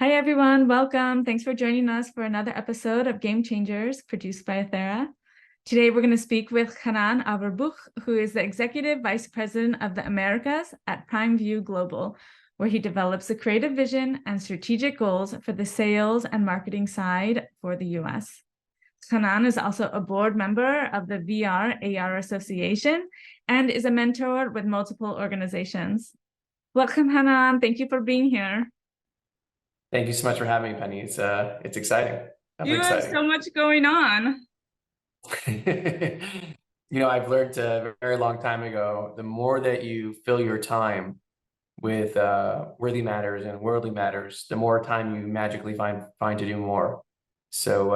Hi, everyone. Welcome. Thanks for joining us for another episode of Game Changers produced by Ethera. Today, we're going to speak with Chanan Averbuch, who is the Executive Vice President of the Americas at Primeview Global, where he develops the creative vision and strategic goals for the sales and marketing side for the US. Chanan is also a board member of the VR/AR Association and is a mentor with multiple organizations. Welcome, Chanan. Thank you for being here. Thank you so much for having me, Penny. It's exciting. You have so much going on. I've learned a very long time ago, the more that you fill your time with worthy matters and worldly matters, the more time you magically find to do more. So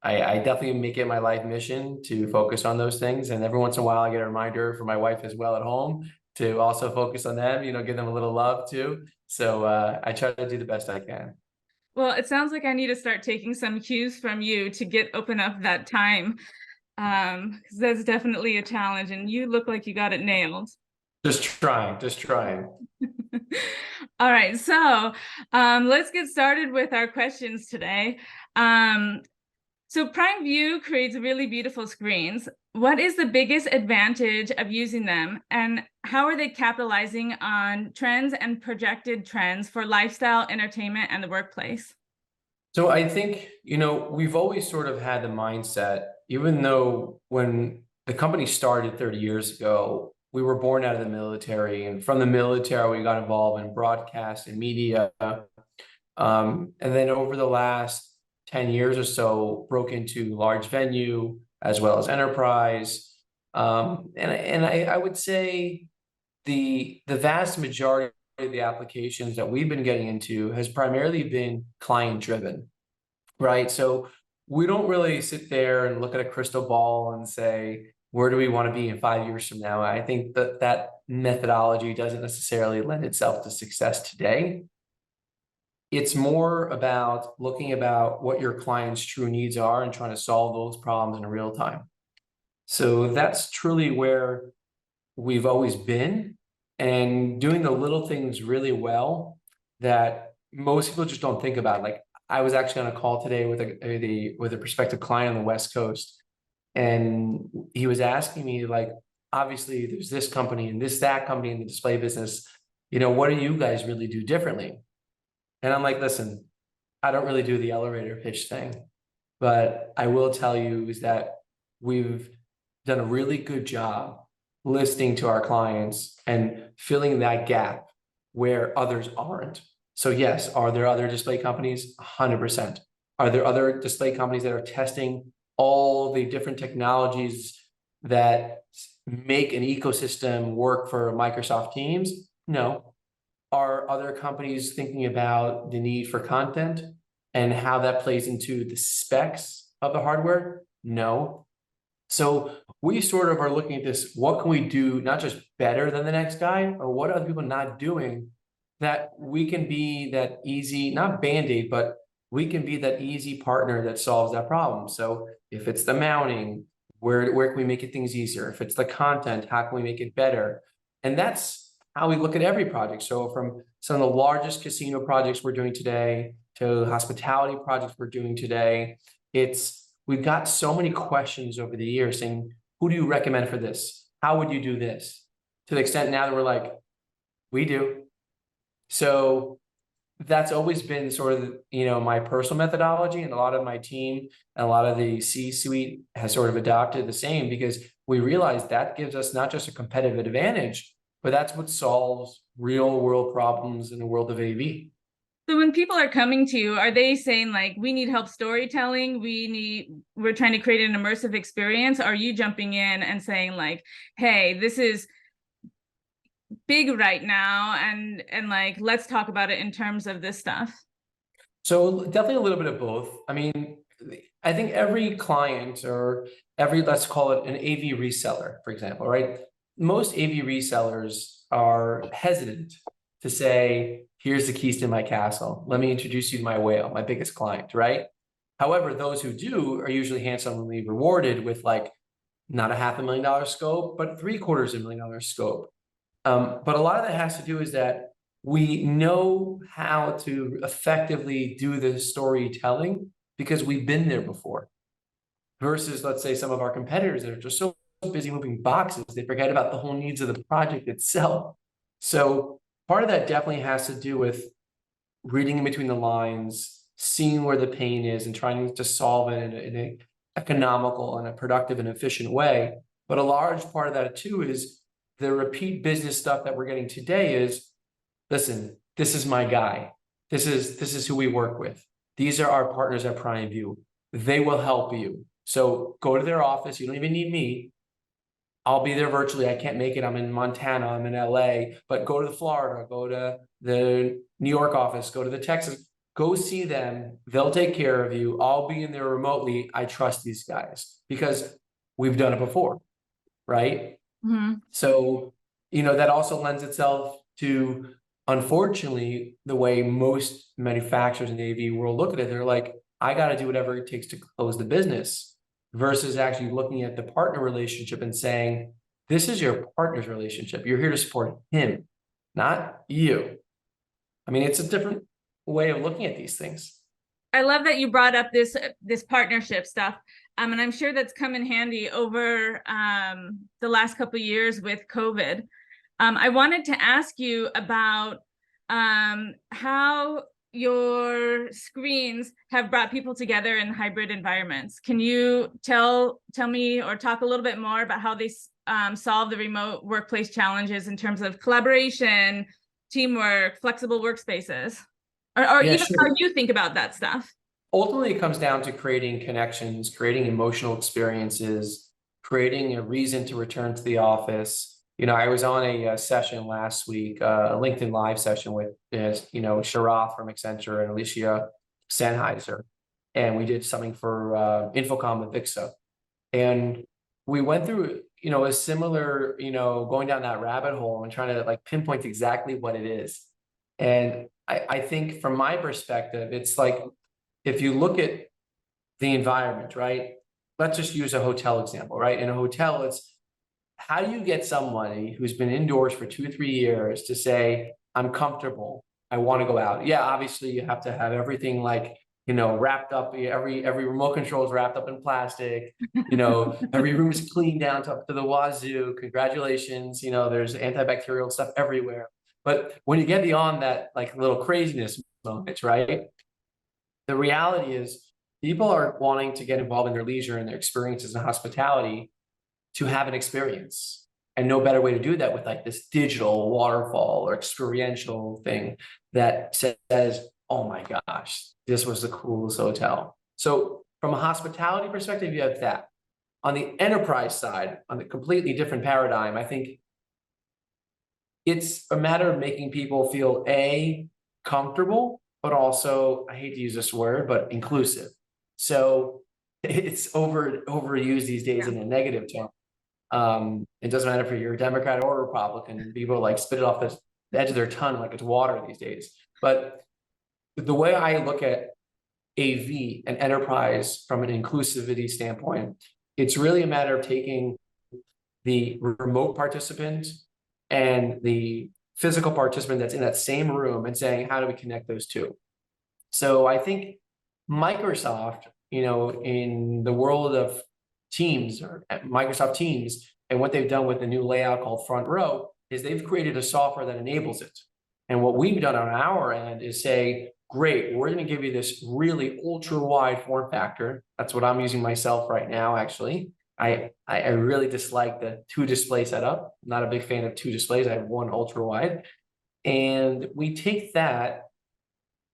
I definitely make it my life mission to focus on those things. And every once in a while, I get a reminder from my wife as well at home to also focus on them, give them a little love too. So I try to do the best I can. Well, it sounds like I need to start taking some cues from you to open up that time. Because that's definitely a challenge, and you look like you got it nailed. Just trying. All right, so let's get started with our questions today. So Primeview creates really beautiful screens. What is the biggest advantage of using them, and how are they capitalizing on trends and projected trends for lifestyle, entertainment, and the workplace? So I think, we've always sort of had the mindset, even though when the company started 30 years ago, we were born out of the military, and from the military, we got involved in broadcast and media. And then over the last 10 years or so, broke into large venue as well as enterprise. And I would say the vast majority of the applications that we've been getting into has primarily been client driven, right? So we don't really sit there and look at a crystal ball and say, where do we want to be in 5 years from now? I think that methodology doesn't necessarily lend itself to success today. It's more about looking about what your client's true needs are and trying to solve those problems in real time. So that's truly where we've always been, and doing the little things really well that most people just don't think about. Like, I was actually on a call today with a prospective client on the West Coast, and he was asking me, like, obviously there's this company and that company in the display business. What do you guys really do differently? And I'm like, listen, I don't really do the elevator pitch thing, but I will tell you is that we've done a really good job listening to our clients and filling that gap where others aren't. So yes, are there other display companies? 100%. Are there other display companies that are testing all the different technologies that make an ecosystem work for Microsoft Teams? No. Are other companies thinking about the need for content and how that plays into the specs of the hardware? No. So we sort of are looking at this, what can we do, not just better than the next guy, or what are other people not doing that we can be that easy, not Band-Aid, but we can be that easy partner that solves that problem. So if it's the mounting, where can we make it things easier? If it's the content, how can we make it better? And that's how we look at every project. So from some of the largest casino projects we're doing today to hospitality projects we're doing today, we've got so many questions over the years saying, who do you recommend for this? How would you do this? To the extent now that we're like, we do. So that's always been sort of, my personal methodology, and a lot of my team and a lot of the C-suite has sort of adopted the same, because we realize that gives us not just a competitive advantage, but that's what solves real world problems in the world of AV. So when people are coming to you, are they saying like, we need help storytelling, we're trying to create an immersive experience? Are you jumping in and saying like, hey, this is big right now, and like, let's talk about it in terms of this stuff? So definitely a little bit of both. I mean, I think every client or let's call it an AV reseller, for example, right? Most AV resellers are hesitant to say, here's the keys to my castle. Let me introduce you to my whale, my biggest client, right? However, those who do are usually handsomely rewarded with like not a $500,000 scope, but $750,000 scope. But a lot of that has to do is that we know how to effectively do the storytelling because we've been there before. Versus, let's say, some of our competitors that are just so busy moving boxes, they forget about the whole needs of the project itself. So part of that definitely has to do with reading in between the lines, seeing where the pain is, and trying to solve it in a economical and a productive and efficient way. But a large part of that too is the repeat business stuff that we're getting today is, listen, this is my guy. This is who we work with. These are our partners at Primeview. They will help you. So go to their office. You don't even need me. I'll be there virtually. I can't make it. I'm in Montana. I'm in LA. But go to Florida. Go to the New York office. Go to the Texas. Go see them. They'll take care of you. I'll be in there remotely. I trust these guys because we've done it before, right? Mm-hmm. So, that also lends itself to, unfortunately, the way most manufacturers in the AV world look at it. They're like, I got to do whatever it takes to close the business, versus actually looking at the partner relationship and saying, this is your partner's relationship. You're here to support him, not you. I mean, it's a different way of looking at these things. I love that you brought up this partnership stuff. And I'm sure that's come in handy over the last couple of years with COVID. I wanted to ask you about how your screens have brought people together in hybrid environments. Can you tell me or talk a little bit more about how they solve the remote workplace challenges in terms of collaboration, teamwork, flexible workspaces, or Yeah, even sure. how you think about that stuff? Ultimately, it comes down to creating connections, creating emotional experiences, creating a reason to return to the office. I was on a session last week, a LinkedIn Live session with, Sharath from Accenture and Alicia Sennheiser, and we did something for Infocom with Vixa, and we went through, a similar, going down that rabbit hole and trying to like pinpoint exactly what it is. And I think from my perspective, it's like, if you look at the environment, right? Let's just use a hotel example, right? In a hotel, it's, how do you get somebody who's been indoors for 2 or 3 years to say, I'm comfortable, I want to go out? Yeah, obviously you have to have everything like, wrapped up. Every remote control is wrapped up in plastic. Every room is cleaned down to up to the wazoo. Congratulations. There's antibacterial stuff everywhere. But when you get beyond that, like little craziness moments, right? The reality is people are wanting to get involved in their leisure and their experiences in hospitality to have an experience. And no better way to do that with like this digital waterfall or experiential thing that says, oh my gosh, this was the coolest hotel. So from a hospitality perspective, you have that. On the enterprise side, on the completely different paradigm, I think it's a matter of making people feel comfortable, but also, I hate to use this word, but inclusive. So it's overused these days in a negative tone. It doesn't matter if you're a Democrat or a Republican. People like spit it off the edge of their tongue like it's water these days. But the way I look at AV and enterprise from an inclusivity standpoint, it's really a matter of taking the remote participant and the physical participant that's in that same room and saying, how do we connect those two? So I think Microsoft, in the world of Teams or Microsoft Teams, and what they've done with the new layout called Front Row is they've created a software that enables it. And what we've done on our end is say, great, we're going to give you this really ultra wide form factor. That's what I'm using myself right now, actually. I really dislike the 2 display setup. I'm not a big fan of 2 displays. I have 1 ultra wide. And we take that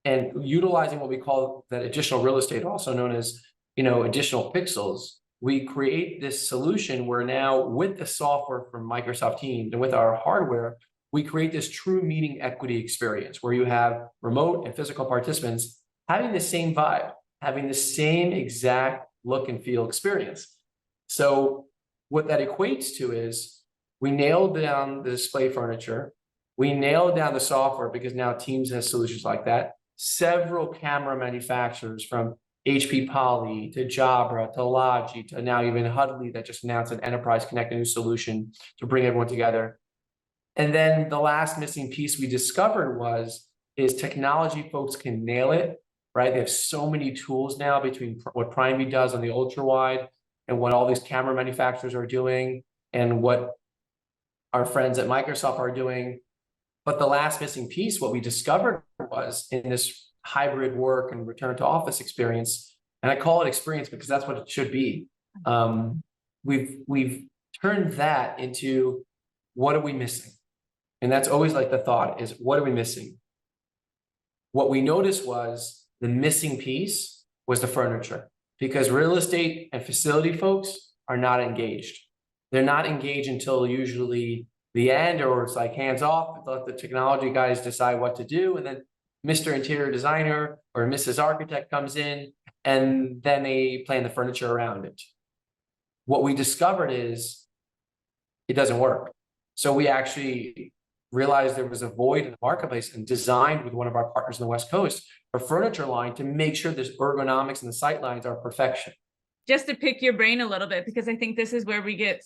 and utilizing what we call that additional real estate, also known as, additional pixels, we create this solution where now with the software from Microsoft Teams and with our hardware, we create this true meeting equity experience where you have remote and physical participants having the same vibe, having the same exact look and feel experience. So what that equates to is we nailed down the display furniture. We nailed down the software because now Teams has solutions like that. Several camera manufacturers from HP Poly to Jabra to Logi to now even Huddly that just announced an enterprise connected new solution to bring everyone together. And then the last missing piece we discovered is technology folks can nail it, right? They have so many tools now between what Primeview does on the ultra wide and what all these camera manufacturers are doing and what our friends at Microsoft are doing. But the last missing piece, what we discovered was in this hybrid work and return to office experience, and I call it experience because that's what it should be. We've turned that into what are we missing? And that's always like the thought is, what are we missing? What we noticed was the missing piece was the furniture, because real estate and facility folks are not engaged. They're not engaged until usually the end, or it's like hands off, let the technology guys decide what to do. And then Mr. Interior Designer or Mrs. Architect comes in and then they plan the furniture around it. What we discovered is it doesn't work. So we actually realized there was a void in the marketplace and designed with one of our partners on the West Coast a furniture line to make sure this ergonomics and the sight lines are perfection. Just to pick your brain a little bit, because I think this is where we get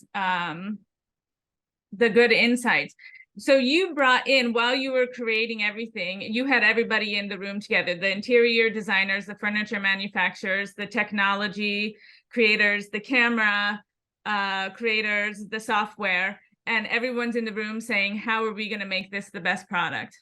the good insights. So you brought in, while you were creating everything, you had everybody in the room together, the interior designers, the furniture manufacturers, the technology creators, the camera creators, the software, and everyone's in the room saying, how are we going to make this the best product?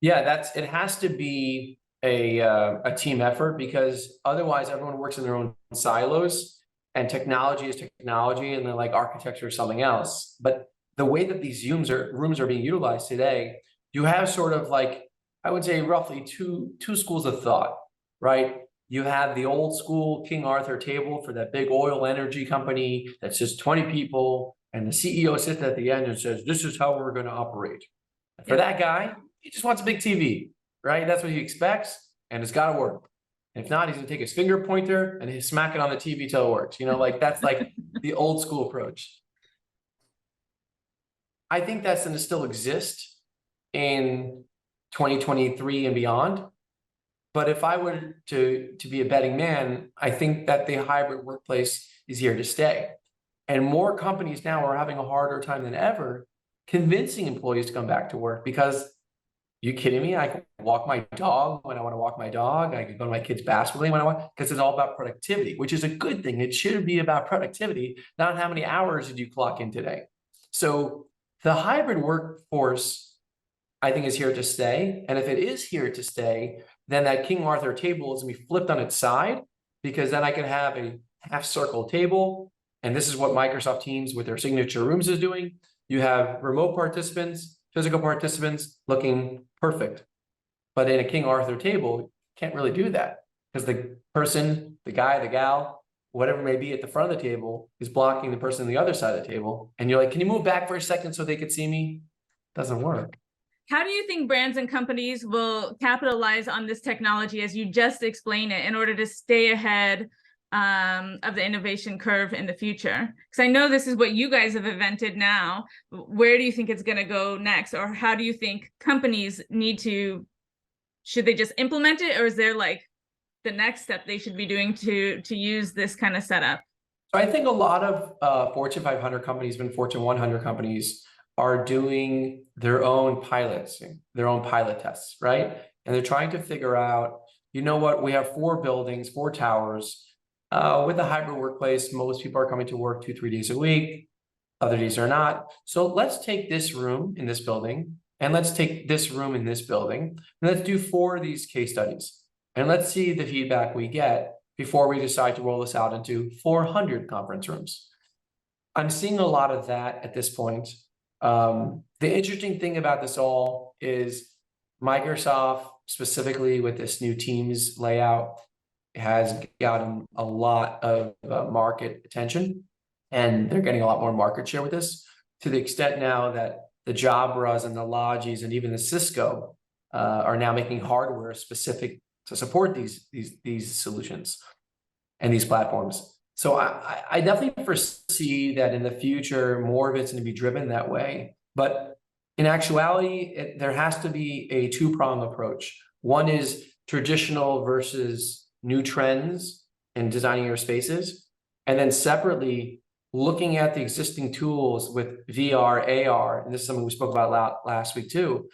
Yeah, it has to be a team effort, because otherwise everyone works in their own silos and technology is technology and then like architecture is something else. But the way that these rooms are being utilized today, you have sort of like, I would say roughly two schools of thought, right? You have the old school King Arthur table for that big oil energy company that's just 20 people, and the CEO sits at the end and says, this is how we're going to operate. And for that guy, he just wants a big TV, right? That's what he expects, and it's got to work. If not, he's going to take his finger pointer and he's smack it on the TV till it works. You know, like that's like the old school approach. I think that's going to still exist in 2023 and beyond. But if I were to be a betting man, I think that the hybrid workplace is here to stay. And more companies now are having a harder time than ever convincing employees to come back to work, because you kidding me? I can walk my dog when I want to walk my dog. I can go to my kids' basketball game when I want, because it's all about productivity, which is a good thing. It should be about productivity, not how many hours did you clock in today. So the hybrid workforce, I think, is here to stay. And if it is here to stay, then that King Arthur table is going to be flipped on its side, because then I can have a half circle table. And this is what Microsoft Teams with their signature rooms is doing. You have remote participants, physical participants looking perfect. But in a King Arthur table, you can't really do that, because the person, the guy, the gal, whatever may be at the front of the table is blocking the person on the other side of the table. And you're like, can you move back for a second so they could see me? Doesn't work. How do you think brands and companies will capitalize on this technology, as you just explained it, in order to stay ahead of the innovation curve in the future? Because I know this is what you guys have invented now. Where do you think it's going to go next? Or how do you think companies need to, should they just implement it? Or is there like the next step they should be doing to use this kind of setup? I think a lot of Fortune 500 companies, even Fortune 100 companies, are doing their own pilots, their own pilot tests, right? And they're trying to figure out, you know what, we have 4 buildings, 4 towers. With a hybrid workplace, most people are coming to work 2-3 days a week. Other days are not. So let's take this room in this building, and let's take this room in this building, and let's do 4 of these case studies. And let's see the feedback we get before we decide to roll this out into 400 conference rooms. I'm seeing a lot of that at this point. The interesting thing about this all is Microsoft, specifically with this new Teams layout, has gotten a lot of market attention, and they're getting a lot more market share with this, to the extent now that the Jabras and the Logis and even the Cisco are now making hardware specific to support these solutions and these platforms. So I definitely foresee that in the future, more of it's going to be driven that way. But in actuality, there has to be a 2-prong approach. One is traditional versus new trends in designing your spaces. And then separately, looking at the existing tools with VR, AR, and this is something we spoke about last week too,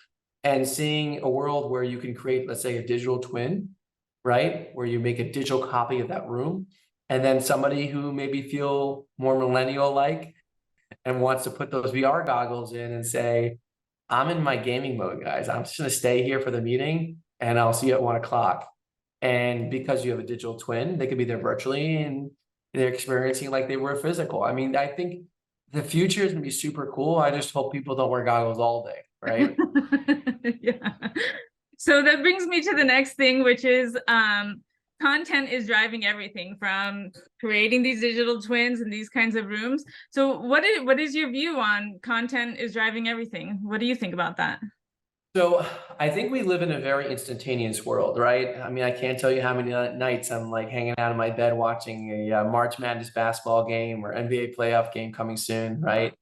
and seeing a world where you can create, let's say, a digital twin, right? Where you make a digital copy of that room. And then somebody who maybe feel more millennial-like and wants to put those VR goggles in and say, I'm in my gaming mode, guys. I'm just gonna stay here for the meeting and I'll see you at 1 o'clock. And because you have a digital twin, they could be there virtually and they're experiencing like they were physical. I mean, I think the future is gonna be super cool. I just hope people don't wear goggles all day, right? Yeah. So that brings me to the next thing, which is content is driving everything from creating these digital twins and these kinds of rooms. So what is your view on content is driving everything? What do you think about that? So I think we live in a very instantaneous world, right? I mean, I can't tell you how many nights I'm like hanging out in my bed watching a March Madness basketball game or NBA playoff game coming soon, right?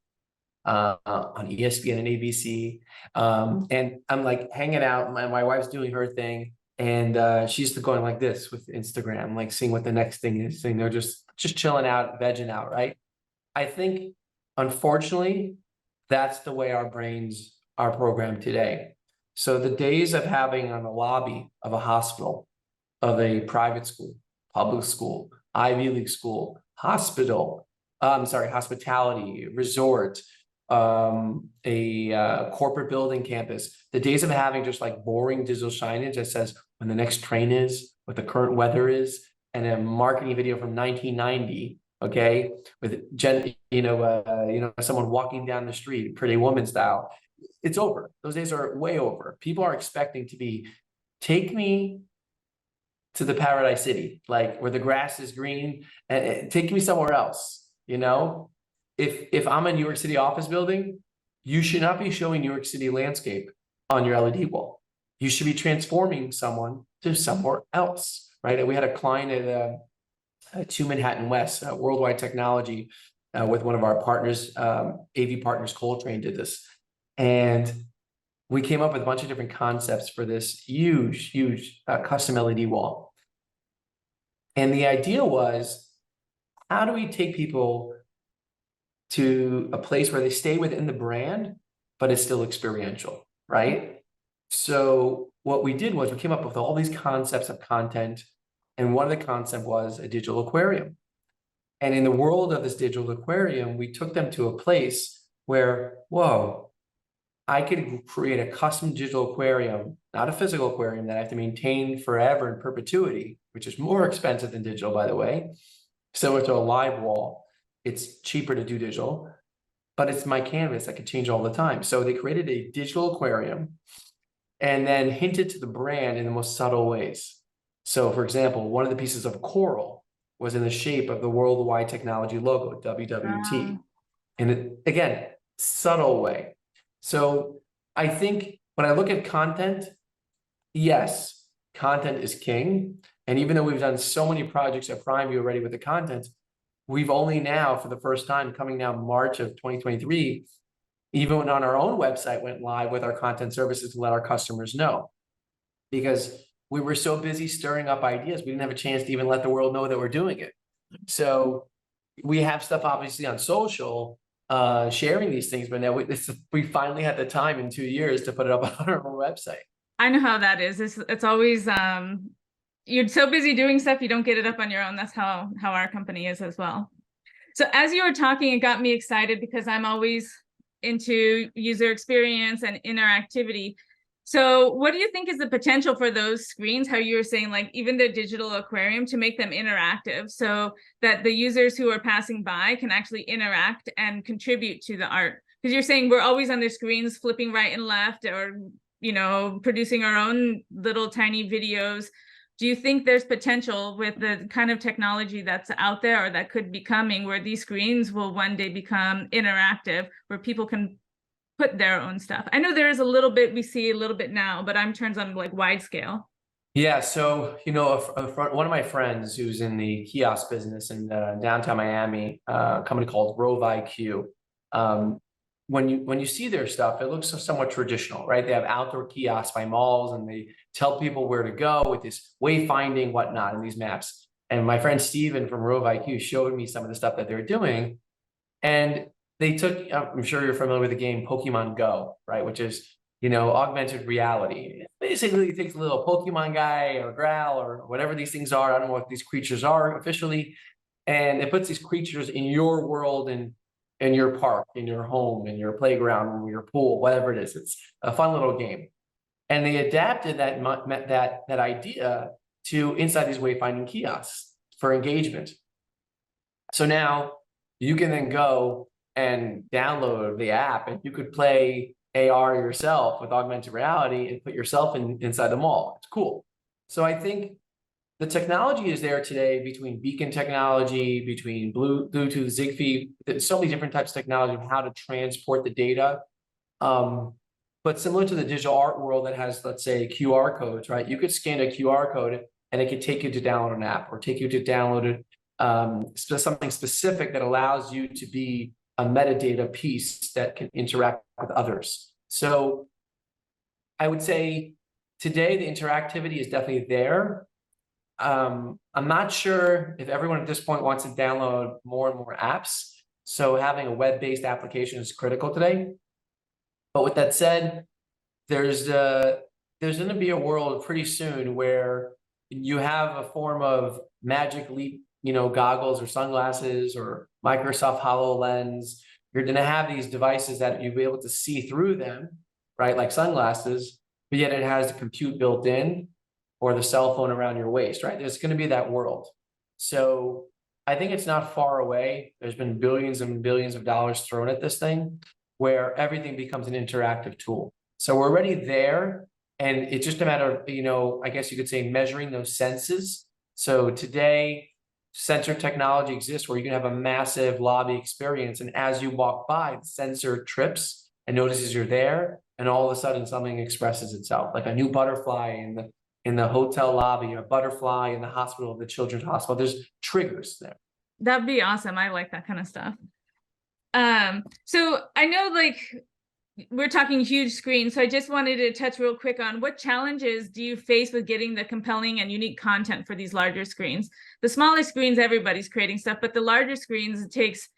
On ESPN and ABC. And I'm like hanging out. My wife's doing her thing, and she's going like this with Instagram, like seeing what the next thing is. You know, just chilling out, vegging out, right? I think, unfortunately, that's the way our brains are programmed today. So the days of having on the lobby of a hospital, of a private school, public school, Ivy League school, hospital, hospitality, resort, a corporate building campus, the days of having just like boring digital signage that says when the next train is, what the current weather is, and a marketing video from 1990, okay, with someone walking down the street, Pretty Woman style. It's over. Those days are way over. People are expecting to be, take me to the Paradise City, like where the grass is green, and take me somewhere else. You know, if I'm a New York City office building, you should not be showing New York City landscape on your LED wall. You should be transforming someone to somewhere else, right? And we had a client at 2 Manhattan West, Worldwide Technology, with one of our partners, AV partners, Coltrane did this. And we came up with a bunch of different concepts for this huge custom LED wall. And the idea was, how do we take people to a place where they stay within the brand, but it's still experiential, right? So what we did was we came up with all these concepts of content. And one of the concepts was a digital aquarium. And in the world of this digital aquarium, we took them to a place where, whoa, I could create a custom digital aquarium, not a physical aquarium that I have to maintain forever in perpetuity, which is more expensive than digital, by the way. Similar to a live wall, it's cheaper to do digital, but it's my canvas that could change all the time. So they created a digital aquarium and then hinted to the brand in the most subtle ways. So for example, one of the pieces of coral was in the shape of the Worldwide Technology logo, WWT. Wow. And again, subtle way. So I think when I look at content, yes, content is king. And even though we've done so many projects at Primeview already with the content, we've only now, for the first time, coming now March of 2023, even on our own website, went live with our content services to let our customers know. Because we were so busy stirring up ideas, we didn't have a chance to even let the world know that we're doing it. So we have stuff obviously on social, sharing these things, but now we finally had the time in 2 years to put it up on our own website. I know how that is. It's always you're so busy doing stuff you don't get it up on your own. That's how our company is as well. So as you were talking, it got me excited because I'm always into user experience and interactivity. So what do you think is the potential for those screens, how you were saying, like even the digital aquarium, to make them interactive so that the users who are passing by can actually interact and contribute to the art? Because you're saying we're always on their screens, flipping right and left, or, you know, producing our own little tiny videos. Do you think there's potential with the kind of technology that's out there or that could be coming where these screens will one day become interactive, where people can put their own stuff? I know there is a little bit, we see a little bit now, but I'm turns on like wide scale. Yeah, so one of my friends who's in the kiosk business in downtown Miami, a company called Rove IQ. When you see their stuff, it looks somewhat traditional, right? They have outdoor kiosks by malls, and they tell people where to go with this wayfinding, whatnot, and these maps. And my friend Steven from Rove IQ showed me some of the stuff that they're doing, And they took, I'm sure you're familiar with the game Pokemon Go, right? Which is, augmented reality. It basically takes a little Pokemon guy or Growl or whatever these things are. I don't know what these creatures are officially. And it puts these creatures in your world and in your park, in your home, in your playground, in your pool, whatever it is. It's a fun little game. And they adapted that idea to inside these wayfinding kiosks for engagement. So now you can then go and download the app and you could play AR yourself with augmented reality and put yourself inside the mall. It's cool. So I think the technology is there today between beacon technology, between Bluetooth, Zigbee. There's so many different types of technology of how to transport the data. But similar to the digital art world that has, let's say, QR codes, right? You could scan a QR code and it could take you to download an app or take you to download something specific that allows you to be a metadata piece that can interact with others. So I would say today the interactivity is definitely there. I'm not sure if everyone at this point wants to download more and more apps. So having a web-based application is critical today. But with that said, there's going to be a world pretty soon where you have a form of Magic Leap, goggles or sunglasses or Microsoft HoloLens. You're going to have these devices that you'll be able to see through them, right? Like sunglasses, but yet it has the compute built in or the cell phone around your waist, right? There's going to be that world. So I think it's not far away. There's been billions and billions of dollars thrown at this thing where everything becomes an interactive tool. So we're already there. And it's just a matter of, I guess you could say measuring those senses. So today, sensor technology exists where you can have a massive lobby experience. And as you walk by, the sensor trips and notices you're there. And all of a sudden something expresses itself, like a new butterfly in the hotel lobby, a butterfly in the hospital, the children's hospital. There's triggers there. That'd be awesome. I like that kind of stuff. So I know we're talking huge screens, so I just wanted to touch real quick on what challenges do you face with getting the compelling and unique content for these larger screens? The smaller screens, everybody's creating stuff, but the larger screens, it takes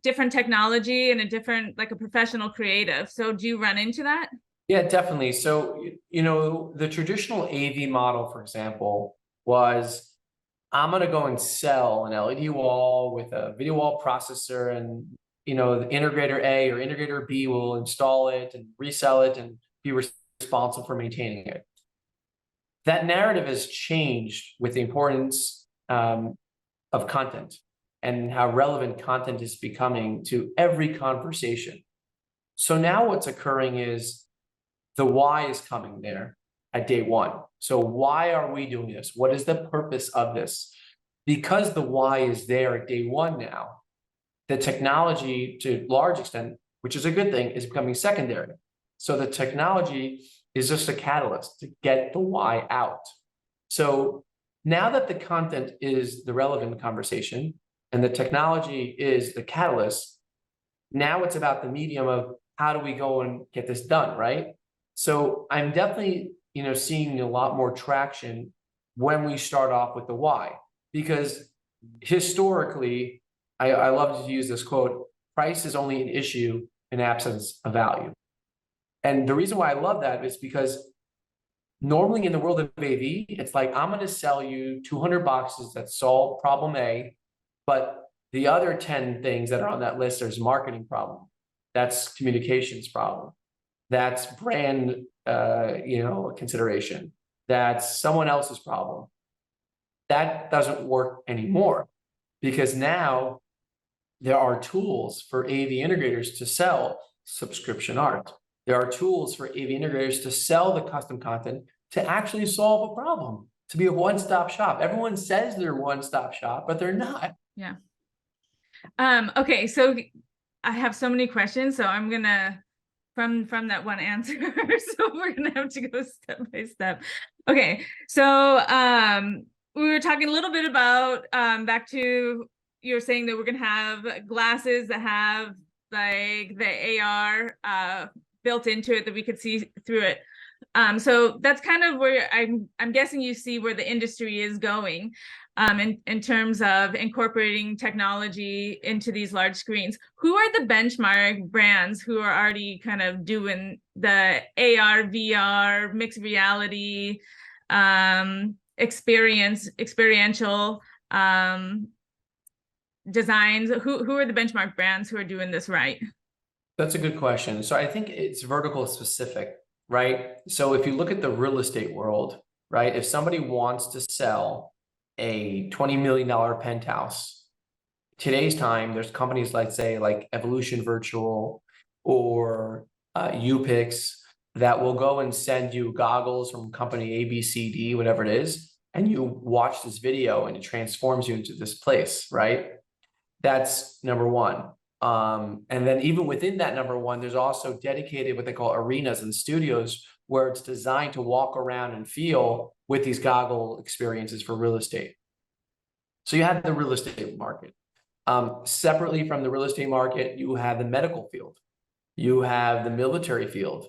different technology and a professional creative. So do you run into that? Yeah, definitely. So, the traditional AV model, for example, was I'm going to go and sell an LED wall with a video wall processor and, the integrator A or integrator B will install it and resell it and be responsible for maintaining it. That narrative has changed with the importance of content and how relevant content is becoming to every conversation. So now what's occurring is the why is coming there at day one. So why are we doing this? What is the purpose of this? Because the why is there at day one now, the technology to a large extent, which is a good thing, is becoming secondary. So the technology is just a catalyst to get the why out. So now that the content is the relevant conversation and the technology is the catalyst, now it's about the medium of how do we go and get this done, right? So I'm definitely, seeing a lot more traction when we start off with the why, because historically, I love to use this quote, price is only an issue in absence of value. And the reason why I love that is because normally in the world of AV, it's like, I'm going to sell you 200 boxes that solve problem A, but the other 10 things that are on that list, there's a marketing problem. That's communications problem. That's brand, consideration. That's someone else's problem. That doesn't work anymore because now there are tools for AV integrators to sell subscription art. There are tools for AV integrators to sell the custom content to actually solve a problem, to be a one-stop shop. Everyone says they're one-stop shop, but they're not. Yeah. Okay, so I have so many questions, so I'm gonna from that one answer. So we're gonna have to go step by step. Okay, so we were talking a little bit about back to you're saying that we're gonna have glasses that have like the AR built into it that we could see through it. So that's kind of where I'm guessing you see where the industry is going, in terms of incorporating technology into these large screens. Who are the benchmark brands who are already kind of doing the AR, VR, mixed reality, experiential designs? Who are the benchmark brands who are doing this right? That's a good question. So I think it's vertical specific, right? So if you look at the real estate world, right, if somebody wants to sell a $20 million penthouse, today's time, there's companies like, say, like Evolution Virtual or UPix that will go and send you goggles from company A, B, C, D, whatever it is, and you watch this video and it transforms you into this place, right? That's number one. And then even within that number one, there's also dedicated what they call arenas and studios where it's designed to walk around and feel with these goggle experiences for real estate. So you have the real estate market. Separately from the real estate market, you have the medical field, you have the military field,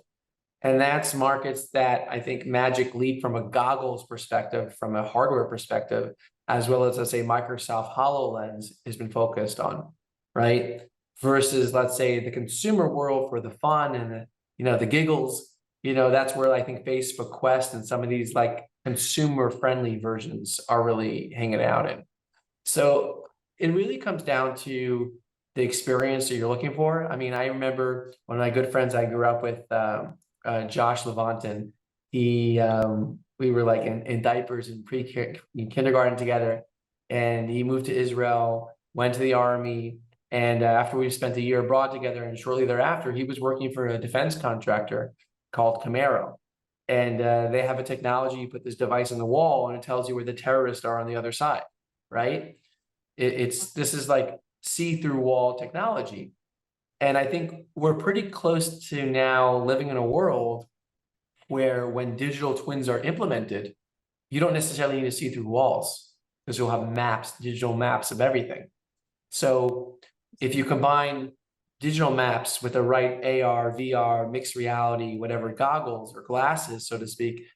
and that's markets that I think Magic Leap from a goggles perspective, from a hardware perspective, as well as, let's say, Microsoft HoloLens has been focused on, right? Versus, let's say, the consumer world for the fun and the giggles, that's where I think Facebook Quest and some of these like consumer friendly versions are really hanging out in. So it really comes down to the experience that you're looking for. I mean, I remember one of my good friends I grew up with, Josh Levantin. We were like in diapers in kindergarten together, and he moved to Israel, went to the army, and after we spent a year abroad together, and shortly thereafter, he was working for a defense contractor called Camaro. And they have a technology, you put this device on the wall and it tells you where the terrorists are on the other side, right? This is like see-through wall technology. And I think we're pretty close to now living in a world where when digital twins are implemented, you don't necessarily need to see through walls because you'll have maps, digital maps of everything. So if you combine digital maps with the right AR, VR, mixed reality, whatever goggles or glasses, so to speak,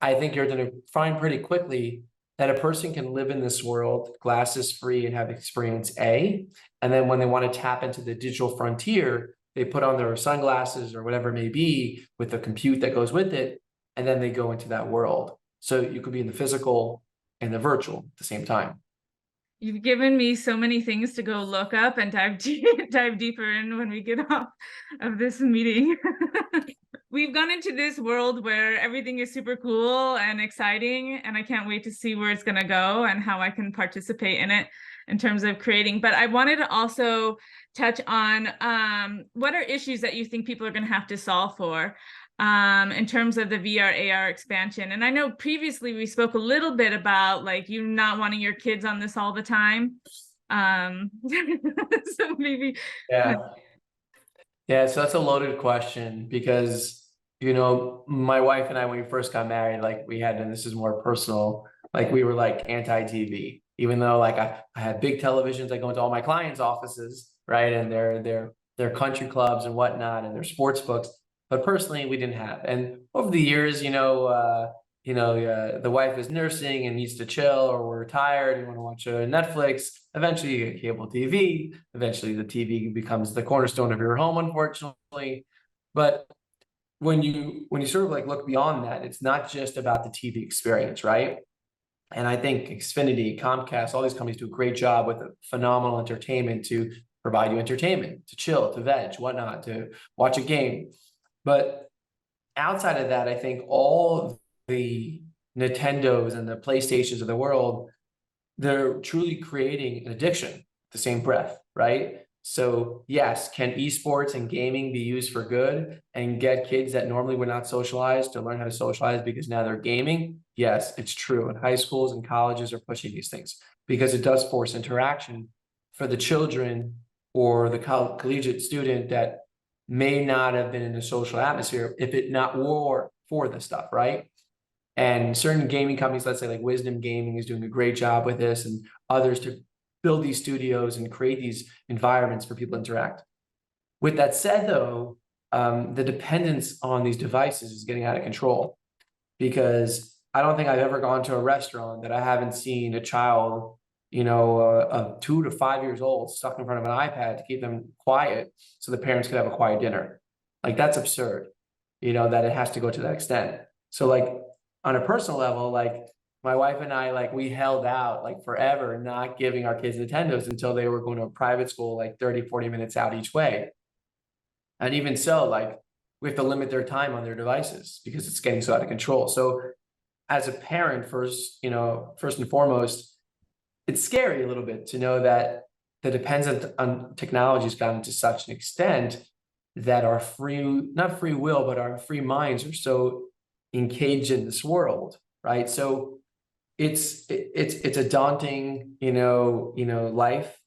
I think you're going to find pretty quickly that a person can live in this world glasses free and have experience A. And then when they want to tap into the digital frontier, they put on their sunglasses or whatever it may be with the compute that goes with it. And then they go into that world. So you could be in the physical and the virtual at the same time. You've given me so many things to go look up and dive deeper in when we get off of this meeting. We've gone into this world where everything is super cool and exciting, and I can't wait to see where it's going to go and how I can participate in it in terms of creating. But I wanted to also touch on what are issues that you think people are going to have to solve for in terms of the VR AR expansion. And I know previously we spoke a little bit about like you not wanting your kids on this all the time. So maybe. Yeah, so that's a loaded question because, my wife and I, when we first got married, like we had, and this is more personal, like we were like anti-TV, even though like I had big televisions, I go into all my clients' offices, right? And their country clubs and whatnot, and their sports books. But personally, we didn't have. And over the years, the wife is nursing and needs to chill, or we're tired, you want to watch Netflix. Eventually, you get cable TV. Eventually, the TV becomes the cornerstone of your home, unfortunately. But when you sort of like look beyond that, it's not just about the TV experience, right? And I think Xfinity, Comcast, all these companies do a great job with phenomenal entertainment to provide you entertainment, to chill, to veg, whatnot, to watch a game. But outside of that, I think all of the Nintendos and the PlayStations of the world, they're truly creating an addiction at the same breath, right? So yes, can esports and gaming be used for good and get kids that normally would not socialize to learn how to socialize because now they're gaming? Yes, it's true. And high schools and colleges are pushing these things because it does force interaction for the children or the collegiate student that may not have been in a social atmosphere if it not were for this stuff, right? And certain gaming companies, let's say like Wisdom Gaming, is doing a great job with this, and others to build these studios and create these environments for people to interact. With that said, though, the dependence on these devices is getting out of control, because I don't think I've ever gone to a restaurant that I haven't seen a child, of 2 to 5 years old stuck in front of an iPad to keep them quiet so the parents could have a quiet dinner. Like, that's absurd, that it has to go to that extent. So like, on a personal level, like, my wife and I, like, we held out like forever, not giving our kids Nintendos until they were going to a private school, like 30, 40 minutes out each way. And even so, like, we have to limit their time on their devices because it's getting so out of control. So as a parent, first and foremost, it's scary a little bit to know that the dependence on technology has gotten to such an extent that our not free will, but our free minds are so engaged in this world, right? So it's a daunting, life,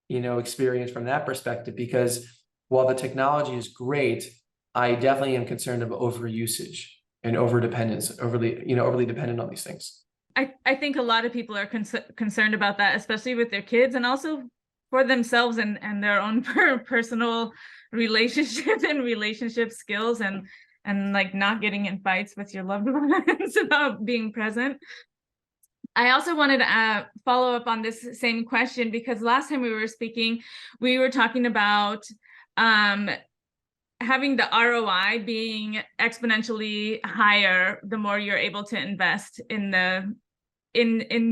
experience from that perspective, because while the technology is great, I definitely am concerned of overusage and overdependence, overly dependent on these things. I think a lot of people are concerned about that, especially with their kids and also for themselves and their own personal relationship and relationship skills and like not getting in fights with your loved ones about being present. I also wanted to follow up on this same question, because last time we were speaking, we were talking about having the ROI being exponentially higher the more you're able to invest in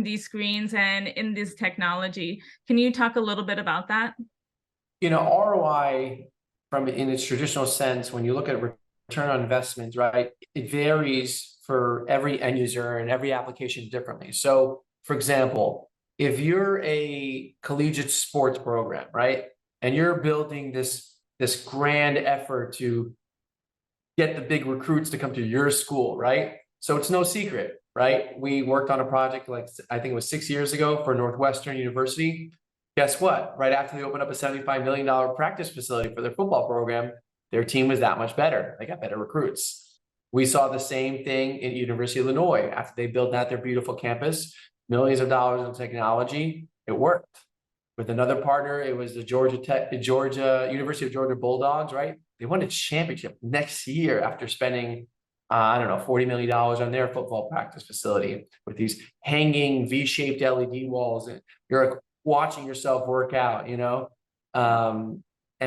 these screens and in this technology. Can you talk a little bit about that? ROI in its traditional sense, when you look at return on investment, right, it varies for every end user and every application differently. So for example, if you're a collegiate sports program, right, and you're building this grand effort to get the big recruits to come to your school, right? So it's no secret, right? We worked on a project, like, I think it was 6 years ago, for Northwestern University. Guess what? Right after they opened up a $75 million practice facility for their football program, their team was that much better. They got better recruits. We saw the same thing in University of Illinois. After they built out their beautiful campus, millions of dollars in technology, it worked. With another partner, it was the University of Georgia Bulldogs, right? They won a championship next year after spending, $40 million on their football practice facility with these hanging V-shaped LED walls. And you're watching yourself work out, and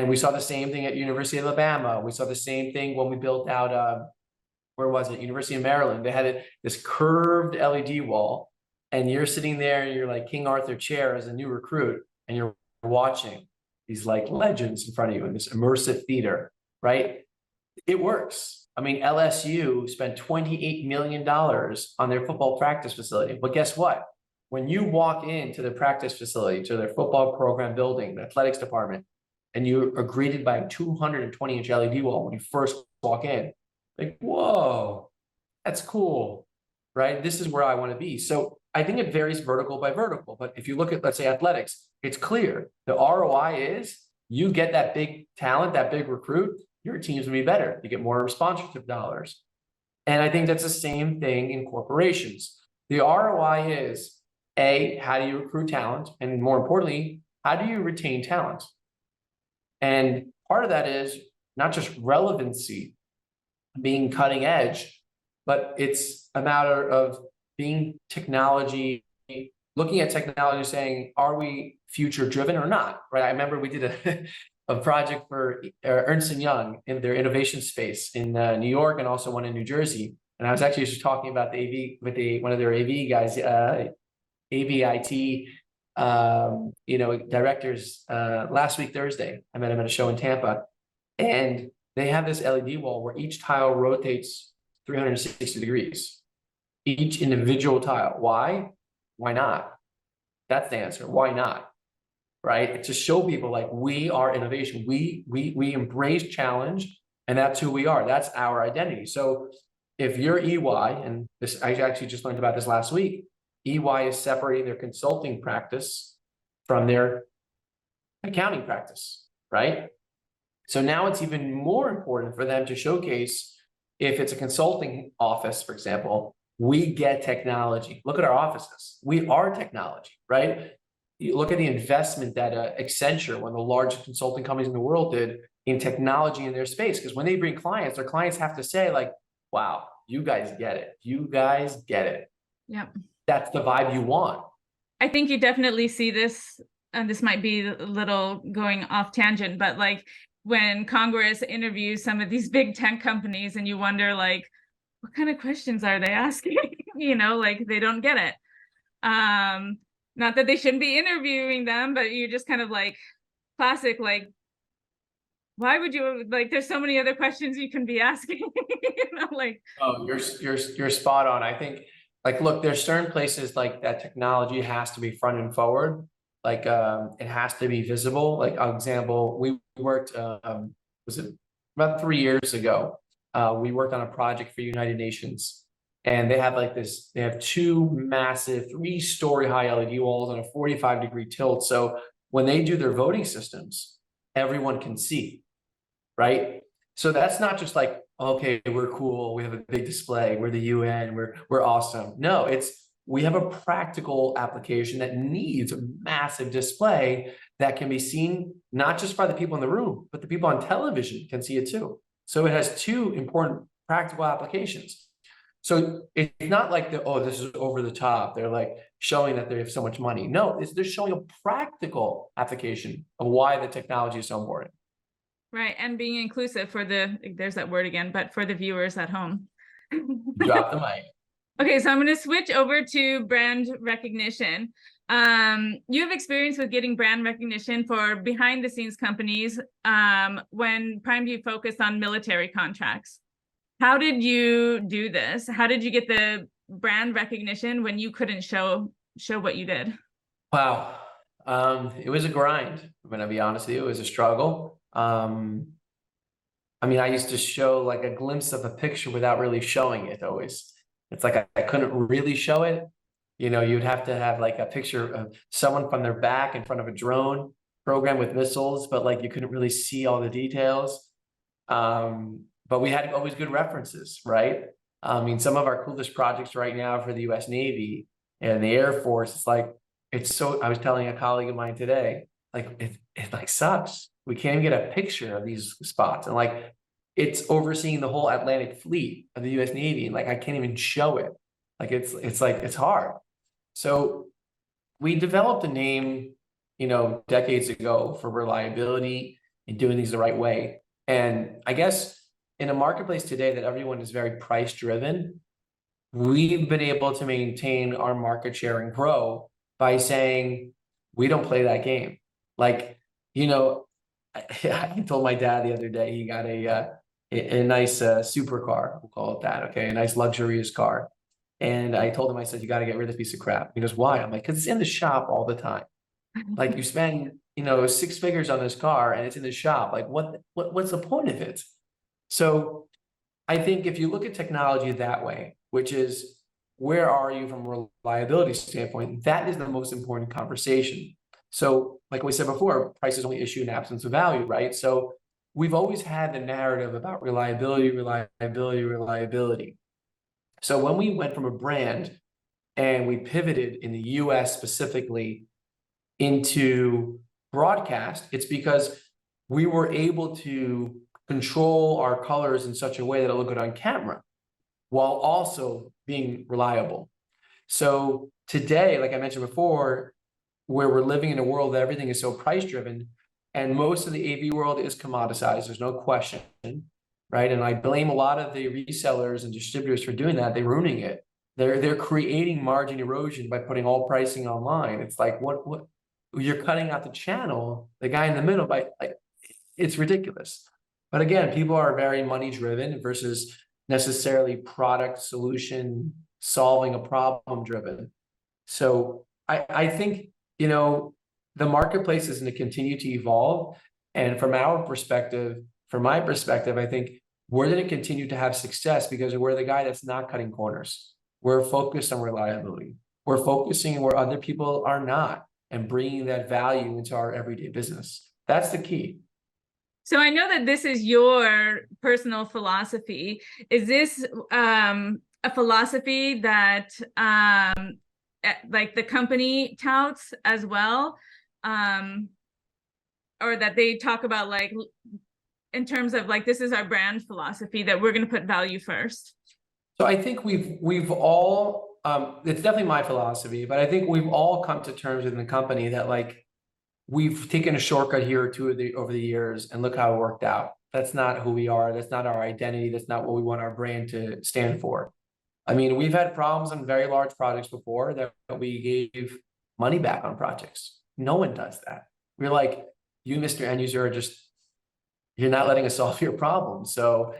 we saw the same thing at University of Alabama. We saw the same thing when we built out, where was it? University of Maryland. They had this curved LED wall, and you're sitting there and you're like King Arthur chair as a new recruit, and you're watching these like legends in front of you in this immersive theater, right? It works. I mean, LSU spent $28 million on their football practice facility. But guess what? When you walk into the practice facility, to their football program building, the athletics department, and you are greeted by a 220-inch LED wall when you first walk in, like, whoa, that's cool, right? This is where I want to be. So I think it varies vertical by vertical. But if you look at, let's say, athletics, it's clear. The ROI is you get that big talent, that big recruit, your team's gonna be better. You get more sponsorship dollars. And I think that's the same thing in corporations. The ROI is, A, how do you recruit talent? And more importantly, how do you retain talent? And part of that is not just relevancy, being cutting edge, but it's a matter of being technology, looking at technology, saying, are we future driven or not, right? I remember we did a project for Ernst & Young in their innovation space in New York, and also one in New Jersey. And I was actually just talking about the AV with one of their AV guys, AVIT, directors last week, Thursday. I met him at a show in Tampa, and they have this LED wall where each tile rotates 360 degrees. Each individual tile. Why? Why not? That's the answer. Why not? Right? To show people, like, we are innovation. We embrace challenge, and that's who we are. That's our identity. So if you're EY, and this, I actually just learned about this last week, EY is separating their consulting practice from their accounting practice, right? So now it's even more important for them to showcase, if it's a consulting office, for example, we get technology. Look at our offices. We are technology, right? You look at the investment that Accenture, one of the largest consulting companies in the world, did in technology in their space. Because when they bring clients, their clients have to say like, wow, you guys get it. You guys get it. Yeah. That's the vibe you want. I think you definitely see this, and this might be a little going off tangent, but like when Congress interviews some of these big tech companies and you wonder like, what kind of questions are they asking? Like they don't get it. Not that they shouldn't be interviewing them, but you just kind of like classic, like, why would you, like, there's so many other questions you can be asking, like. Oh, you're spot on. I think like, look, there's certain places like that technology has to be front and forward. Like, it has to be visible. Like, example, we worked, was it about 3 years ago? We worked on a project for United Nations, and they have like this, they have two massive 3-story high LED walls on a 45-degree tilt. So when they do their voting systems, everyone can see, right? So that's not just like, okay, we're cool, we have a big display, we're the UN, we're awesome. No, it's, we have a practical application that needs a massive display that can be seen not just by the people in the room, but the people on television can see it too. So it has two important practical applications. So it's not like oh, this is over the top. They're like showing that they have so much money. No, they're showing a practical application of why the technology is so important. Right, and being inclusive for there's that word again, but for the viewers at home. Drop the mic. Okay, so I'm going to switch over to brand recognition. You have experience with getting brand recognition for behind the scenes companies when Primeview focused on military contracts. How did you do this? How did you get the brand recognition when you couldn't show what you did? Wow. It was a grind. I'm gonna be honest with you, it was a struggle. I mean, I used to show like a glimpse of a picture without really showing it always. It's like I couldn't really show it. You'd have to have like a picture of someone from their back in front of a drone program with missiles, but like you couldn't really see all the details. But we had always good references, right? I mean, some of our coolest projects right now for the US Navy and the Air Force, it's like, I was telling a colleague of mine today, like it like sucks. We can't even get a picture of these spots. And like it's overseeing the whole Atlantic fleet of the US Navy. And like I can't even show it. Like it's hard. So we developed a name, decades ago for reliability and doing things the right way. And I guess in a marketplace today that everyone is very price driven, we've been able to maintain our market share and grow by saying we don't play that game. Like, I told my dad the other day he got a nice supercar, we'll call it that, okay, a nice luxurious car. And I told him, I said, you got to get rid of this piece of crap. He goes, why? I'm like, because it's in the shop all the time. Like you spend, 6 figures on this car and it's in the shop. Like what's the point of it? So I think if you look at technology that way, which is where are you from a reliability standpoint, that is the most important conversation. So like we said before, price is only issue in absence of value, right? So we've always had the narrative about reliability, reliability, reliability. So when we went from a brand and we pivoted in the US specifically into broadcast, it's because we were able to control our colors in such a way that it looked good on camera while also being reliable. So today, like I mentioned before, where we're living in a world that everything is so price driven and most of the AV world is commoditized, there's no question, right? And I blame a lot of the resellers and distributors for doing that. They're ruining it. They're creating margin erosion by putting all pricing online. It's like what you're cutting out the channel, the guy in the middle, by like it's ridiculous. But again, people are very money driven versus necessarily product solution solving a problem driven. So I think, the marketplace is going to continue to evolve. And from our perspective, from my perspective, I think we're going to continue to have success because we're the guy that's not cutting corners. We're focused on reliability. We're focusing where other people are not and bringing that value into our everyday business. That's the key. So I know that this is your personal philosophy. Is this a philosophy that like the company touts as well? Or that they talk about like in terms of like, this is our brand philosophy that we're going to put value first? So I think we've all, it's definitely my philosophy, but I think we've all come to terms within the company that like, we've taken a shortcut here or two over the years and look how it worked out. That's not who we are. That's not our identity. That's not what we want our brand to stand for. I mean, we've had problems on very large projects before that we gave money back on projects. No one does that. We're like, you, Mr. End User, are just, you're not letting us solve your problem. So,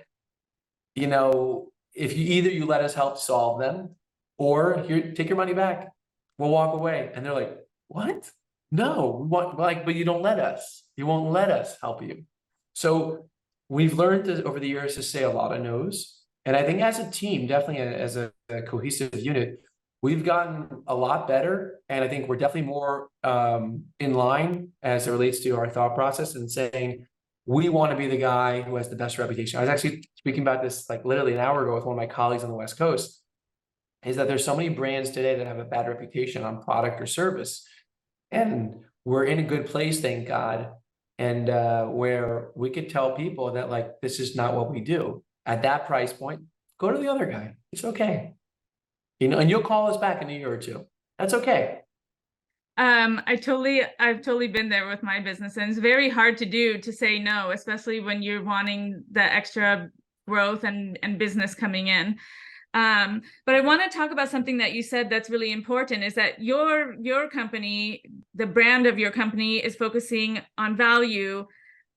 you know, if you let us help solve them, or here, take your money back, we'll walk away. And they're like, what? No, we want, like, but you don't let us. You won't let us help you. So we've learned over the years to say a lot of no's. And I think as a team, definitely as a cohesive unit, we've gotten a lot better. And I think we're definitely more in line as it relates to our thought process and saying, we want to be the guy who has the best reputation. I was actually speaking about this like literally an hour ago with one of my colleagues on the West Coast, is that there's so many brands today that have a bad reputation on product or service. And we're in a good place, thank God. And where we could tell people that like, this is not what we do. At that price point, go to the other guy. It's okay. You know, and you'll call us back in a year or two. That's okay. I've totally been there with my business, and it's very hard to do, to say no, especially when you're wanting the extra growth and business coming in. But I want to talk about something that you said that's really important, is that your company, the brand of your company, is focusing on value,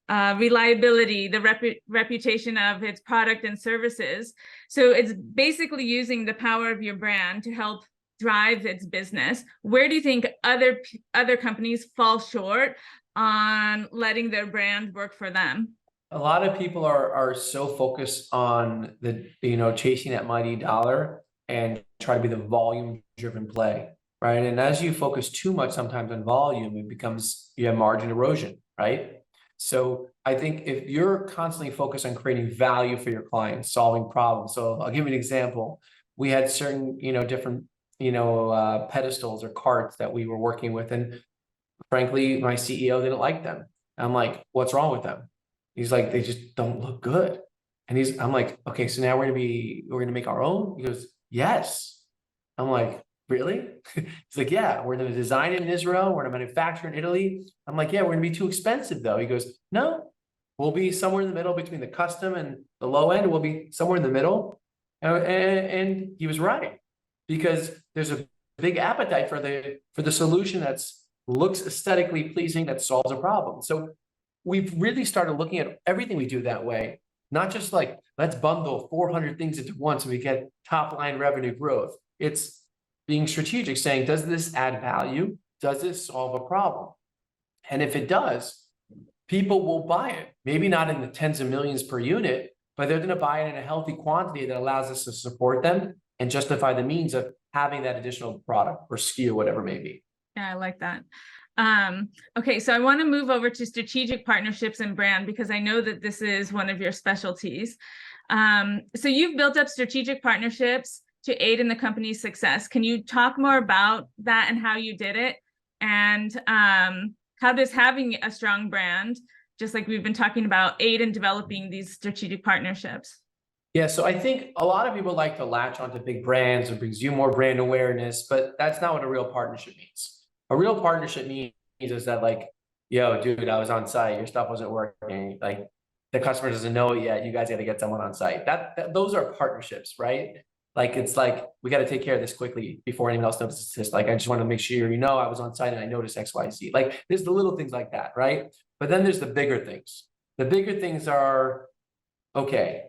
reliability, the reputation of its product and services. So it's basically using the power of your brand to help drive its business. Where do you think other companies fall short on letting their brand work for them? A lot of people are so focused on the, you know, chasing that mighty dollar and try to be the volume driven play, right? And as you focus too much sometimes on volume, it becomes, you have margin erosion, right? So I think if you're constantly focused on creating value for your clients, solving problems. So I'll give you an example. We had certain, you know, different, you know, pedestals or carts that we were working with. And frankly, my CEO didn't like them. I'm like, what's wrong with them? He's like, they just don't look good. And I'm like, okay, so now we're gonna make our own? He goes, yes. I'm like, really? He's like, yeah, we're gonna design it in Israel, we're gonna manufacture in Italy. I'm like, yeah, we're gonna be too expensive though. He goes, no, we'll be somewhere in the middle between the custom and the low end. We'll be somewhere in the middle. And he was right, because there's a big appetite for the solution that's looks aesthetically pleasing, that solves a problem. So we've really started looking at everything we do that way, not just like, let's bundle 400 things into one so we get top line revenue growth. It's being strategic, saying, does this add value? Does this solve a problem? And if it does, people will buy it. Maybe not in the tens of millions per unit, but they're going to buy it in a healthy quantity that allows us to support them and justify the means of having that additional product or SKU, whatever it may be. Yeah, I like that. Okay, so I want to move over to strategic partnerships and brand, because I know that this is one of your specialties. So you've built up strategic partnerships to aid in the company's success. Can you talk more about that and how you did it? And how does having a strong brand, just like we've been talking about, aid in developing these strategic partnerships? Yeah, so I think a lot of people like to latch onto big brands. It brings you more brand awareness, but that's not what a real partnership means. A real partnership means is that like, yo, dude, I was on site, your stuff wasn't working. Like the customer doesn't know it yet. You guys got to get someone on site. Those are partnerships, right? Like, it's like, we got to take care of this quickly before anyone else notices this. Like, I just want to make sure, you know, I was on site and I noticed X, Y, Z. Like, there's the little things like that, right? But then there's the bigger things. The bigger things are, okay,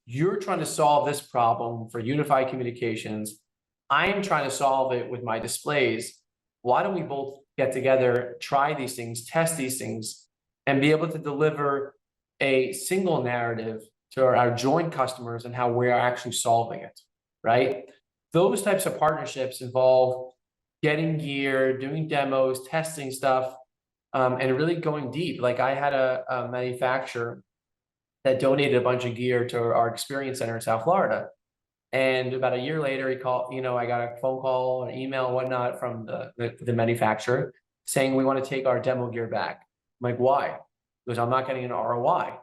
you're trying to solve this problem for unified communications. I am trying to solve it with my displays. Why don't we both get together, try these things, test these things, and be able to deliver a single narrative to our joint customers and how we're actually solving it, right? Those types of partnerships involve getting gear, doing demos, testing stuff, and really going deep. Like I had a manufacturer that donated a bunch of gear to our experience center in South Florida. And about a year later, he called, you know, I got a phone call, an email, whatnot from the manufacturer saying, we want to take our demo gear back. I'm like, why? He goes, I'm not getting an ROI.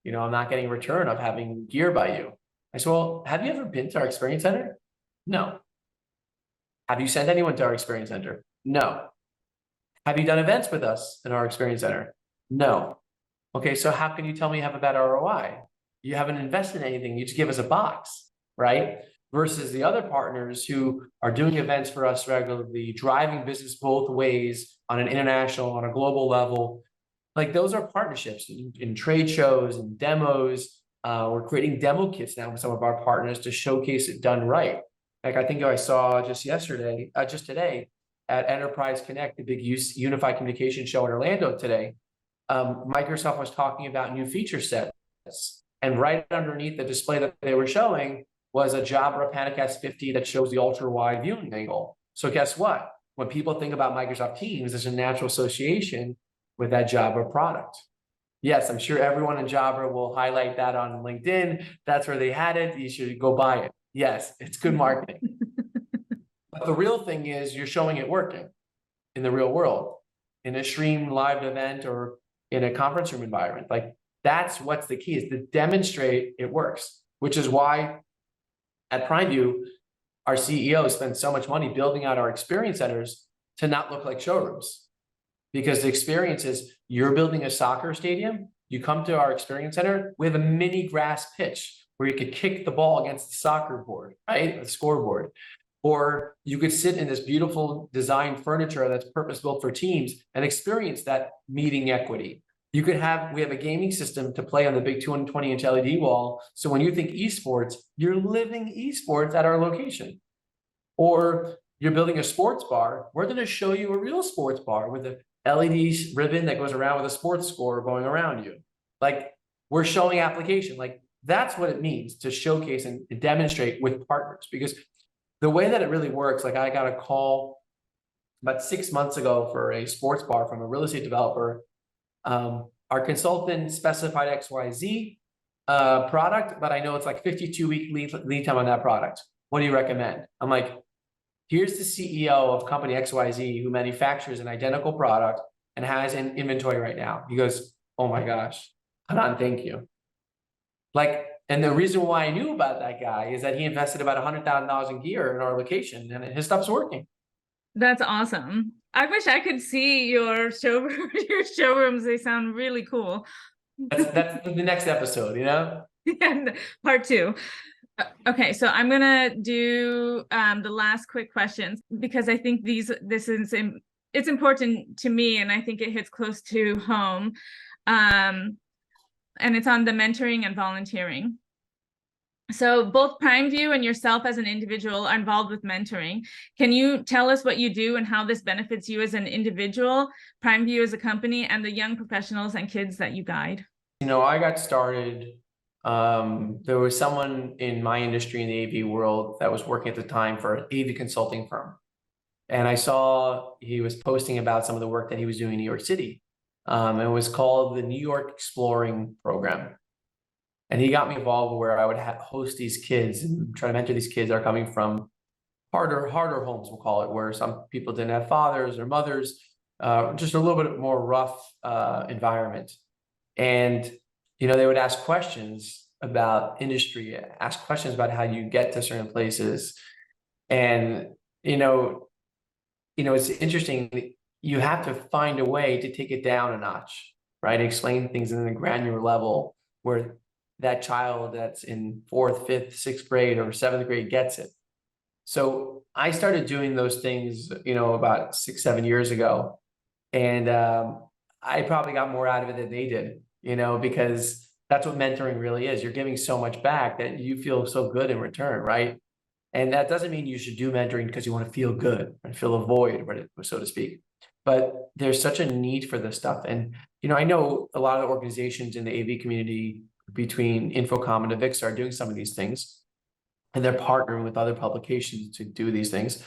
I'm not getting a return of having gear by you. I said, well, have you ever been to our experience center? No. Have you sent anyone to our experience center? No. Have you done events with us in our experience center? No. Okay, so how can you tell me you have a bad ROI? You haven't invested in anything, you just give us a box, right? Versus the other partners who are doing events for us regularly, driving business both ways on an international, on a global level. Like those are partnerships in trade shows and demos. We're creating demo kits now with some of our partners to showcase it done right. Like I think I saw just today at Enterprise Connect, the big unified communication show in Orlando today. Microsoft was talking about new feature sets, and right underneath the display that they were showing was a Jabra Panicast 50 that shows the ultra wide viewing angle. So guess what? When people think about Microsoft Teams, there's a natural association with that Jabra product. Yes, I'm sure everyone in Jabra will highlight that on LinkedIn. That's where they had it. You should go buy it. Yes, it's good marketing. But the real thing is you're showing it working in the real world, in a streamed live event or in a conference room environment. Like that's what's the key, is to demonstrate it works, which is why at Primeview, our CEO spends so much money building out our experience centers to not look like showrooms. Because the experience is you're building a soccer stadium, you come to our experience center, we have a mini grass pitch where you could kick the ball against the soccer board, right? The scoreboard. Or you could sit in this beautiful design furniture that's purpose-built for teams and experience that meeting equity. We have a gaming system to play on the big 220-inch LED wall. So when you think esports, you're living esports at our location. Or you're building a sports bar, we're going to show you a real sports bar with a LED ribbon that goes around with a sports score going around you. Like we're showing application. Like that's what it means to showcase and demonstrate with partners. Because the way that it really works, like I got a call about 6 months ago for a sports bar from a real estate developer. Our consultant specified XYZ product, but I know it's like 52-week lead time on that product. What do you recommend? I'm like, here's the CEO of company XYZ who manufactures an identical product and has an inventory right now. He goes, oh my gosh, Hanan, thank you. Like, and the reason why I knew about that guy is that he invested about $100,000 in gear in our location and his stuff's working. That's awesome. I wish I could see your showrooms. They sound really cool. That's the next episode, And part 2. Okay, so I'm gonna do the last quick questions because I think it's important to me, and I think it hits close to home. And it's on the mentoring and volunteering. So both Primeview and yourself as an individual are involved with mentoring. Can you tell us what you do and how this benefits you as an individual, Primeview as a company, and the young professionals and kids that you guide? I got started, there was someone in my industry in the AV world that was working at the time for an AV consulting firm. And I saw he was posting about some of the work that he was doing in New York City. It was called the New York Exploring Program. And he got me involved where I would host these kids and try to mentor these kids that are coming from harder homes, we'll call it, where some people didn't have fathers or mothers, just a little bit more rough environment. And, they would ask questions about industry, ask questions about how you get to certain places. And, it's interesting. You have to find a way to take it down a notch, right? Explain things in a granular level where that child that's in 4th, 5th, 6th grade or 7th grade gets it. So I started doing those things, about 6, 7 years ago. And I probably got more out of it than they did, because that's what mentoring really is. You're giving so much back that you feel so good in return, right? And that doesn't mean you should do mentoring because you want to feel good and fill a void, so to speak. But there's such a need for this stuff. And, I know a lot of organizations in the AV community between Infocom and Avixa are doing some of these things, and they're partnering with other publications to do these things.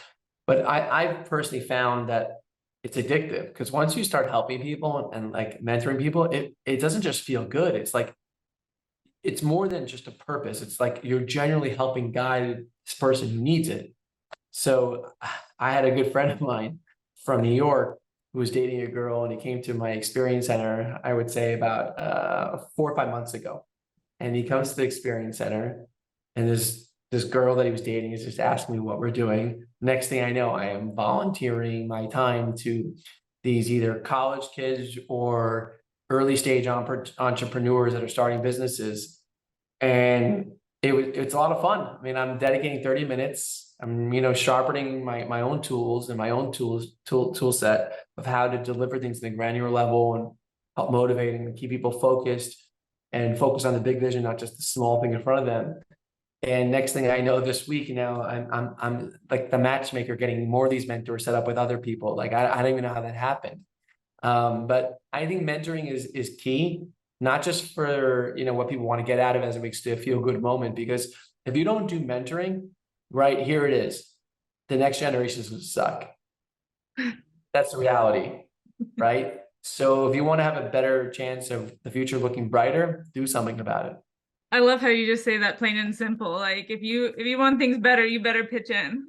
But I've personally found that it's addictive because once you start helping people and like mentoring people, it doesn't just feel good. It's like, it's more than just a purpose. It's like you're genuinely helping guide this person who needs it. So I had a good friend of mine from New York who was dating a girl, and he came to my experience center, I would say about 4 or 5 months ago. And he comes to the experience center, and this girl that he was dating is just asking me what we're doing. Next thing I know, I am volunteering my time to these either college kids or early stage entrepreneurs that are starting businesses. And it's a lot of fun. I mean, I'm dedicating 30 minutes. I'm, sharpening my own tools and my own tool set of how to deliver things at a granular level and help motivate and keep people focused and focus on the big vision, not just the small thing in front of them. And next thing I know, this week now, I'm like the matchmaker, getting more of these mentors set up with other people. Like I don't even know how that happened. But I think mentoring is key, not just for what people want to get out of it as it makes it a feel good moment. Because if you don't do mentoring, right, here it is, the next generation is going to suck. That's the reality, right? So if you want to have a better chance of the future looking brighter, do something about it. I love how you just say that plain and simple. Like if you want things better, you better pitch in.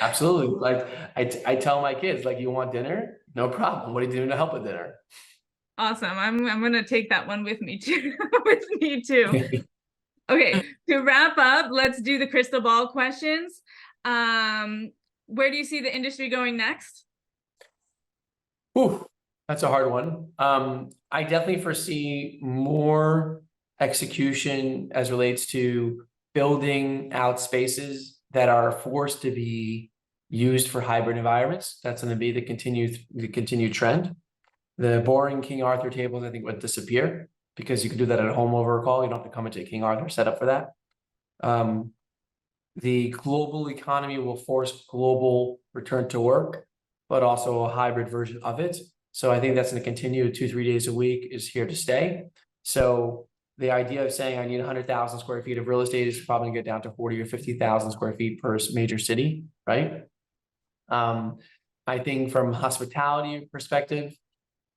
Absolutely. Like I tell my kids, like, you want dinner? No problem. What are you doing to help with dinner? Awesome. I'm gonna take that one with me too. With me too. Okay, to wrap up, let's do the crystal ball questions. Where do you see the industry going next? Ooh, that's a hard one. I definitely foresee more execution as relates to building out spaces that are forced to be used for hybrid environments. That's going to be the continued trend. The boring King Arthur tables, I think, would disappear because you can do that at home over a call. You don't have to come into a King Arthur setup for that. The global economy will force global return to work, but also a hybrid version of it. So I think that's going to continue 2-3 days a week is here to stay. So the idea of saying I need 100,000 square feet of real estate is probably going to get down to 40 or 50,000 square feet per major city, right? I think from hospitality perspective,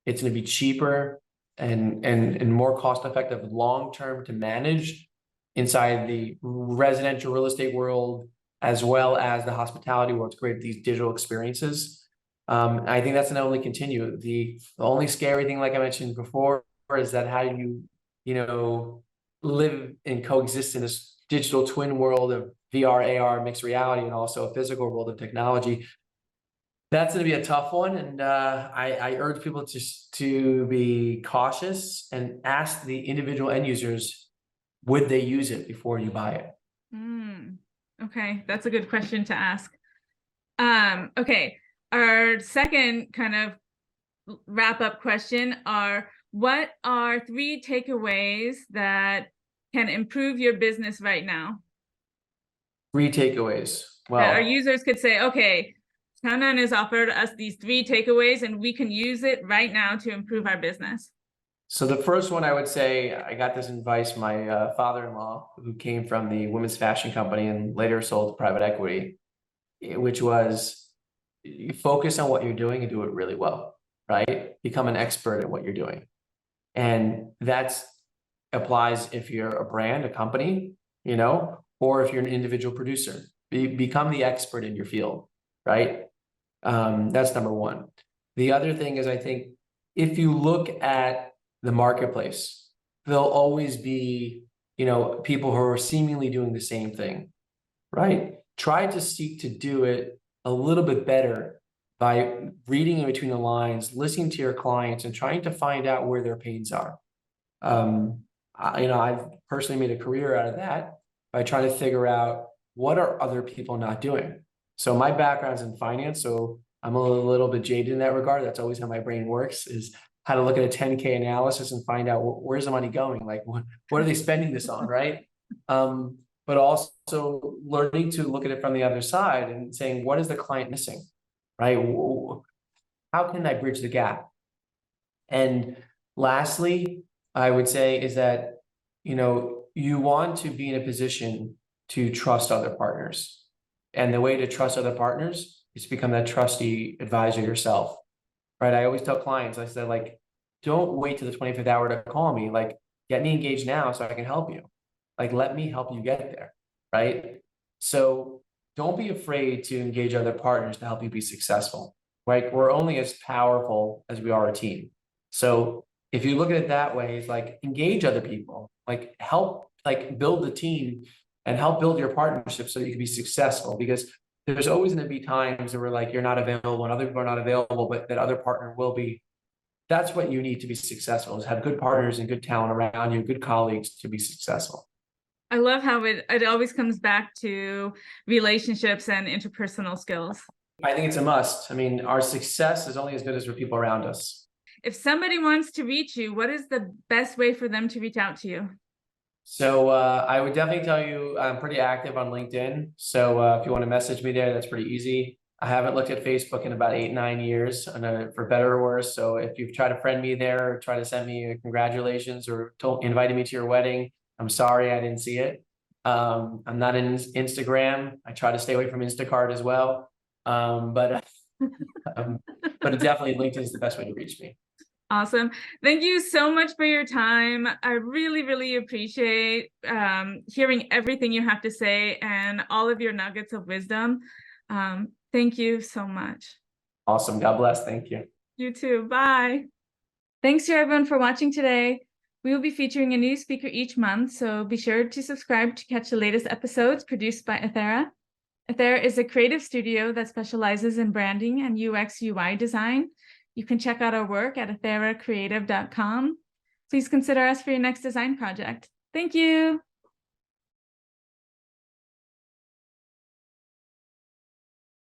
it's going to be cheaper and more cost effective long term to manage inside the residential real estate world as well as the hospitality world to create these digital experiences. I think that's going to only continue. The only scary thing, like I mentioned before, is that how do you live and coexist in this digital twin world of VR, AR, mixed reality, and also a physical world of technology. That's going to be a tough one, and I urge people to be cautious and ask the individual end users, would they use it before you buy it? Okay, that's a good question to ask. Okay, our second kind of wrap-up question are, what are 3 takeaways that can improve your business right now? 3 takeaways. Well, that our users could say, okay, Chanan has offered us these 3 takeaways and we can use it right now to improve our business. So the first one, I would say, I got this advice from my father-in-law, who came from the women's fashion company and later sold to private equity, which was, you focus on what you're doing and do it really well, right? Become an expert at what you're doing. And that applies if you're a brand, a company, or if you're an individual producer. Become the expert in your field, right? That's number one. The other thing is, I think if you look at the marketplace, there'll always be, people who are seemingly doing the same thing, right? Try to seek to do it a little bit better by reading in between the lines, listening to your clients, and trying to find out where their pains are. I've personally made a career out of that by trying to figure out what are other people not doing. So my background's in finance, so I'm a little bit jaded in that regard. That's always how my brain works, is how to look at a 10K analysis and find out where's the money going? Like, what are they spending this on, right? But also learning to look at it from the other side and saying, what is the client missing, right? How can I bridge the gap? And lastly, I would say is that, you want to be in a position to trust other partners. And the way to trust other partners is to become that trusty advisor yourself. Right. I always tell clients, I said, like, don't wait till the 25th hour to call me. Like, get me engaged now so I can help you. Like, let me help you get there. Right. So don't be afraid to engage other partners to help you be successful. Right. We're only as powerful as we are a team. So if you look at it that way, it's like engage other people, like help, like build the team and help build your partnership so you can be successful. Because there's always going to be times where like you're not available and other people are not available, but that other partner will be. That's what you need to be successful, is have good partners and good talent around you, good colleagues to be successful. I love how it always comes back to relationships and interpersonal skills. I think it's a must. I mean, our success is only as good as the people around us. If somebody wants to reach you, what is the best way for them to reach out to you? So I would definitely tell you I'm pretty active on LinkedIn. So if you want to message me there, that's pretty easy. I haven't looked at Facebook in about 8-9 years, for better or worse. So if you've tried to friend me there, or try to send me congratulations or invited me to your wedding, I'm sorry I didn't see it. I'm not in Instagram. I try to stay away from Instacart as well. But definitely LinkedIn is the best way to reach me. Awesome. Thank you so much for your time. I really, really appreciate hearing everything you have to say and all of your nuggets of wisdom. Thank you so much. Awesome. God bless. Thank you. You too. Bye. Thanks to everyone for watching today. We will be featuring a new speaker each month, so be sure to subscribe to catch the latest episodes produced by Ethera. Ethera is a creative studio that specializes in branding and UX/UI design. You can check out our work at etheracreative.com. Please consider us for your next design project. Thank you.